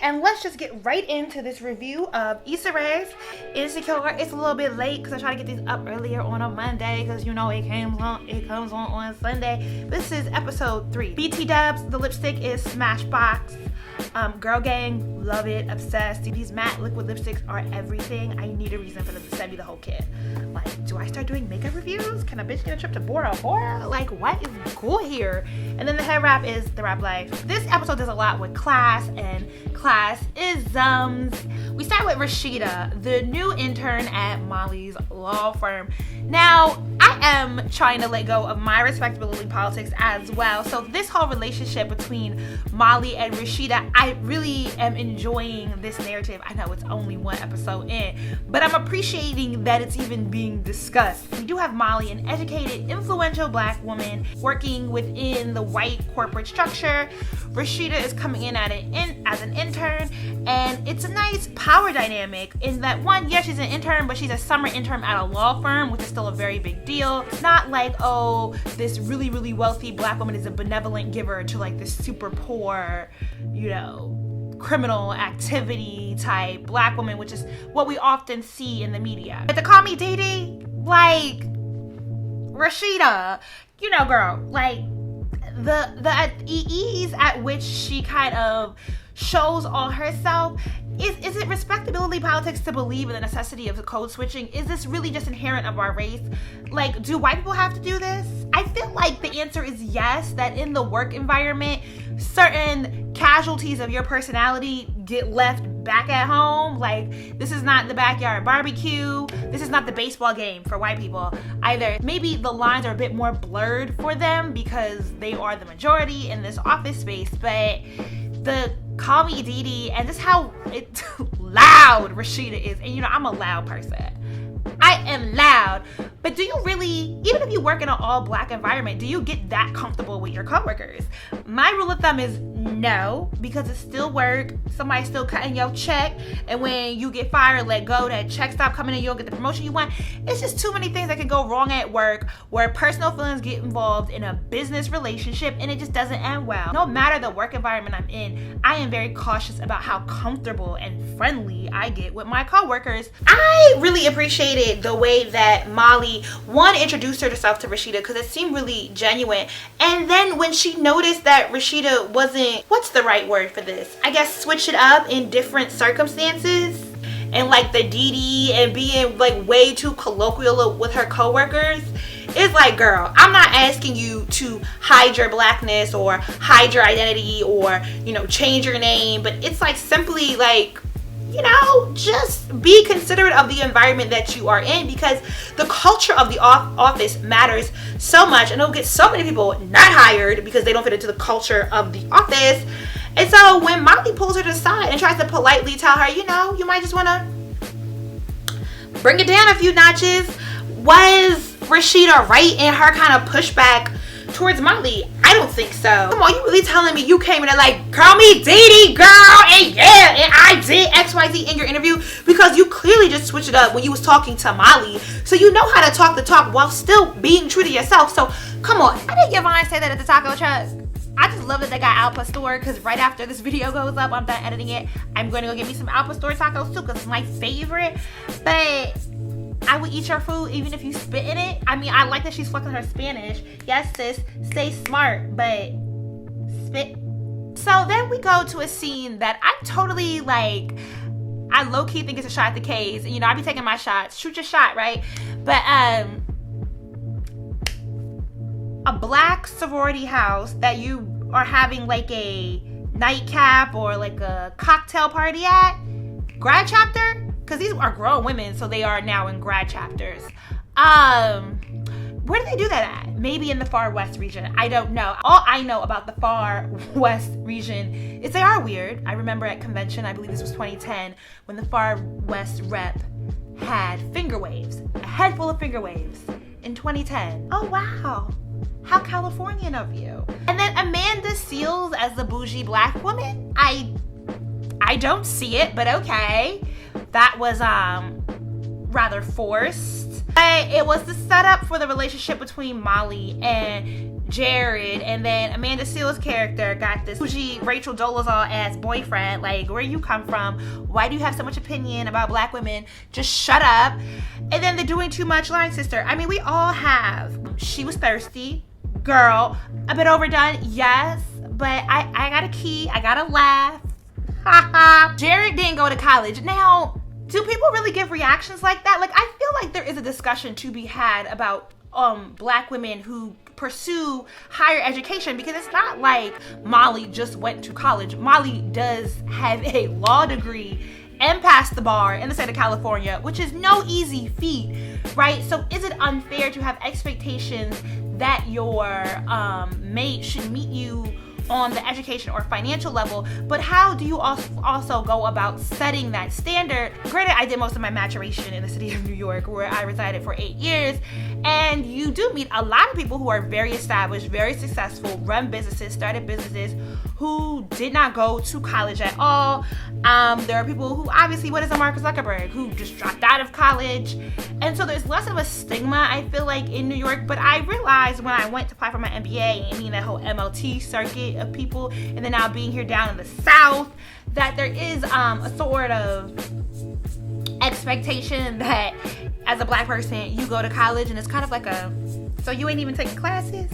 and let's just get right into this review of Issa Rae's Insecure. It's a little bit late because I try to get these up earlier on a Monday because you know it comes on Sunday. This is episode 3. BT Dubs, the lipstick is Smashbox. Girl Gang, love it, obsessed. These matte liquid lipsticks are everything. I need a reason for them to send me the whole kit. Like, do I start doing makeup reviews? Can a bitch get a trip to Bora Bora? Like, what is cool here? And then the head wrap is The Rap Life. This episode does a lot with class and class-isms. We start with Rashida, the new intern at Molly's law firm. Now, I am trying to let go of my respectability politics as well. So this whole relationship between Molly and Rashida, I really am enjoying this narrative. I know it's only one episode in, but I'm appreciating that it's even being discussed. We do have Molly, an educated, influential black woman working within the white corporate structure. Rashida is coming in as an intern, and it's a nice power dynamic in that one, yes, she's an intern, but she's a summer intern at a law firm, which is still a very big deal. It's not like, oh, this really, really wealthy black woman is a benevolent giver to like this super poor, you know, criminal activity type black woman, which is what we often see in the media. But to call me Dee, like, Rashida, you know, girl, like, the ease at which she kind of shows all herself, is it respectability politics to believe in the necessity of code switching? Is this really just inherent of our race? Like, do white people have to do this? I feel like the answer is yes, that in the work environment, certain casualties of your personality get left back at home. Like, this is not the backyard barbecue. This is not the baseball game for white people either. Maybe the lines are a bit more blurred for them because they are the majority in this office space, but the call me Dee, and just how loud Rashida is. And you know, I'm a loud person. I am loud. But do you really, even if you work in an all black environment, do you get that comfortable with your coworkers? My rule of thumb is no, because it's still work. Somebody's still cutting your check. And when you get fired, let go, that check stop coming in, you don't get the promotion you want. It's just too many things that can go wrong at work where personal feelings get involved in a business relationship and it just doesn't end well. No matter the work environment I'm in, I am very cautious about how comfortable and friendly I get with my coworkers. I really appreciated the way that Molly, one, introduced herself to Rashida because it seemed really genuine. And then when she noticed that Rashida wasn't, what's the right word for this? I guess switch it up in different circumstances. And like the Dee and being like way too colloquial with her coworkers. It's like, girl, I'm not asking you to hide your blackness or hide your identity or, you know, change your name. But it's like simply like, you know, just be considerate of the environment that you are in, because the culture of the office matters so much, and it'll get so many people not hired because they don't fit into the culture of the office. And so when Molly pulls her to the side and tries to politely tell her, you know, you might just want to bring it down a few notches, was Rashida right in her kind of pushback towards Molly? I don't think so. Come on, you really telling me you came in and like, call me Dee, girl, and yeah, and I did XYZ in your interview? Because you clearly just switched it up when you was talking to Molly. So you know how to talk the talk while still being true to yourself. So come on. I didn't hear Vine say that at the taco truck. I just love that they got Al Pastor, because right after this video goes up, I'm done editing it, I'm going to go get me some Al Pastor tacos too, because it's my favorite. But I would eat your food even if you spit in it. I mean, I like that she's fucking her Spanish. Yes, sis, stay smart, but spit. So then we go to a scene that I'm totally like, I low-key think it's a shot at the K's. And you know, I be taking my shots. Shoot your shot, right? But a black sorority house that you are having like a nightcap or like a cocktail party at, grad chapter, because these are grown women, so they are now in grad chapters. Where do they do that at? Maybe in the far west region. I don't know. All I know about the far west region is they are weird. I remember at convention, I believe this was 2010, when the far west rep had finger waves, a head full of finger waves in 2010. Oh wow, how Californian of you. And then Amanda Seales as the bougie black woman. I don't see it, but okay. That was rather forced. But it was the setup for the relationship between Molly and Jared, and then Amanda Seale's character got this bougie Rachel Dolezal ass boyfriend. Like, where you come from? Why do you have so much opinion about black women? Just shut up. And then the doing too much line sister. I mean, we all have. She was thirsty. Girl, a bit overdone, yes, but I got a key. I got to laugh. Jared didn't go to college. Now, do people really give reactions like that? Like, I feel like there is a discussion to be had about black women who pursue higher education, because it's not like Molly just went to college. Molly does have a law degree and passed the bar in the state of California, which is no easy feat, right? So is it unfair to have expectations that your mate should meet you on the education or financial level? But how do you also go about setting that standard? Granted, I did most of my maturation in the city of New York, where I resided for 8 years, and you do meet a lot of people who are very established, very successful, run businesses, started businesses, who did not go to college at all. There are people who, obviously, what is a Mark Zuckerberg, who just dropped out of college, and so there's less of a stigma, I feel like, in New York. But I realized when I went to apply for my MBA, and that whole MLT circuit of people, and then now being here down in the South, that there is a sort of expectation that as a black person you go to college, and it's kind of like so you ain't even taking classes,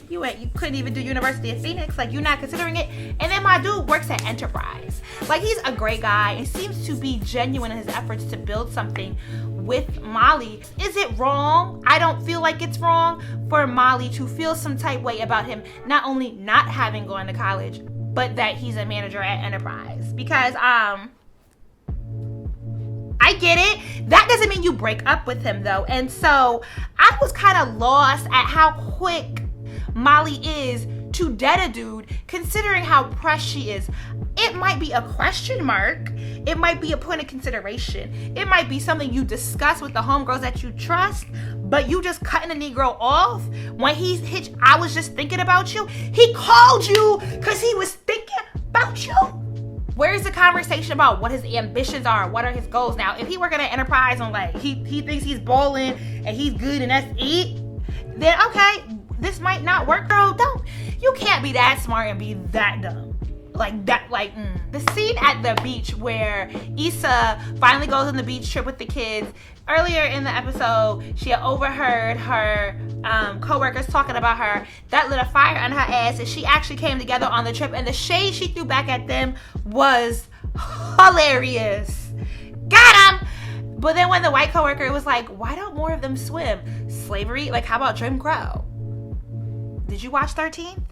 you couldn't even do University of Phoenix, like, you're not considering it. And then my dude works at Enterprise. Like, he's a great guy and seems to be genuine in his efforts to build something with Molly. Is it wrong? I don't feel like it's wrong for Molly to feel some type way about him not only not having gone to college, but that he's a manager at Enterprise. Because I get it. That doesn't mean you break up with him, though. And so I was kind of lost at how quick Molly is to dead a dude, considering how pressed she is. It might be a question mark. It might be a point of consideration. It might be something you discuss with the homegirls that you trust, but you just cutting a Negro off when he's hitched. I was just thinking about you. He called you because he was thinking about you. Where's the conversation about what his ambitions are? What are his goals? Now, if he working at Enterprise and like he thinks he's balling and he's good and that's it, then okay, this might not work, girl. You can't be that smart and be that dumb. Like that, the scene at the beach where Issa finally goes on the beach trip with the kids. Earlier in the episode, she had overheard her co-workers talking about her. That lit a fire on her ass, and she actually came together on the trip, and the shade she threw back at them was hilarious. Got him! But then when the white co-worker was like, why don't more of them swim? Slavery? Like, how about Jim Crow? Did you watch 13th?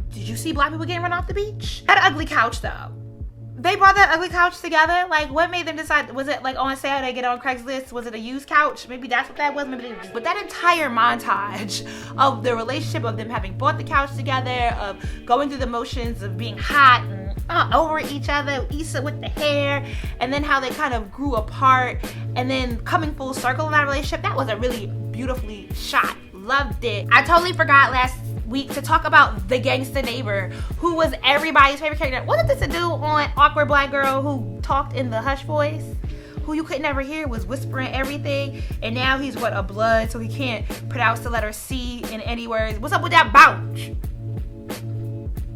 Did you see black people getting run off the beach? That ugly couch, though. They brought that ugly couch together. Like, what made them decide? Was it like on sale? They get on Craigslist? Was it a used couch? Maybe that's what that was. But that entire montage of the relationship, of them having bought the couch together, of going through the motions of being hot and over each other, Issa with the hair, and then how they kind of grew apart, and then coming full circle in that relationship. That was a really beautifully shot. Loved it. I totally forgot last week to talk about the gangsta neighbor, who was everybody's favorite character. Wasn't this a dude on Awkward Black Girl who talked in the hush voice, who you could never hear, was whispering everything, and now he's a blood, so he can't pronounce the letter C in any words. What's up with that bouch?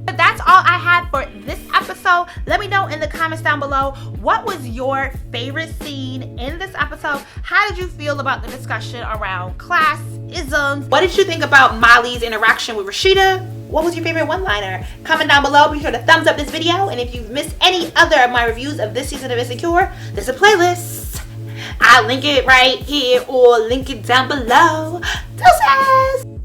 But that's all I had for this episode. Let me know in the comments down below, what was your favorite scene in this episode? How did you feel about the discussion around classism? What did you think about Molly's interaction with Rashida? What was your favorite one-liner? Comment down below. Be sure to thumbs up this video. And if you've missed any other of my reviews of this season of Insecure, there's a playlist. I'll link it right here or link it down below. Deuces!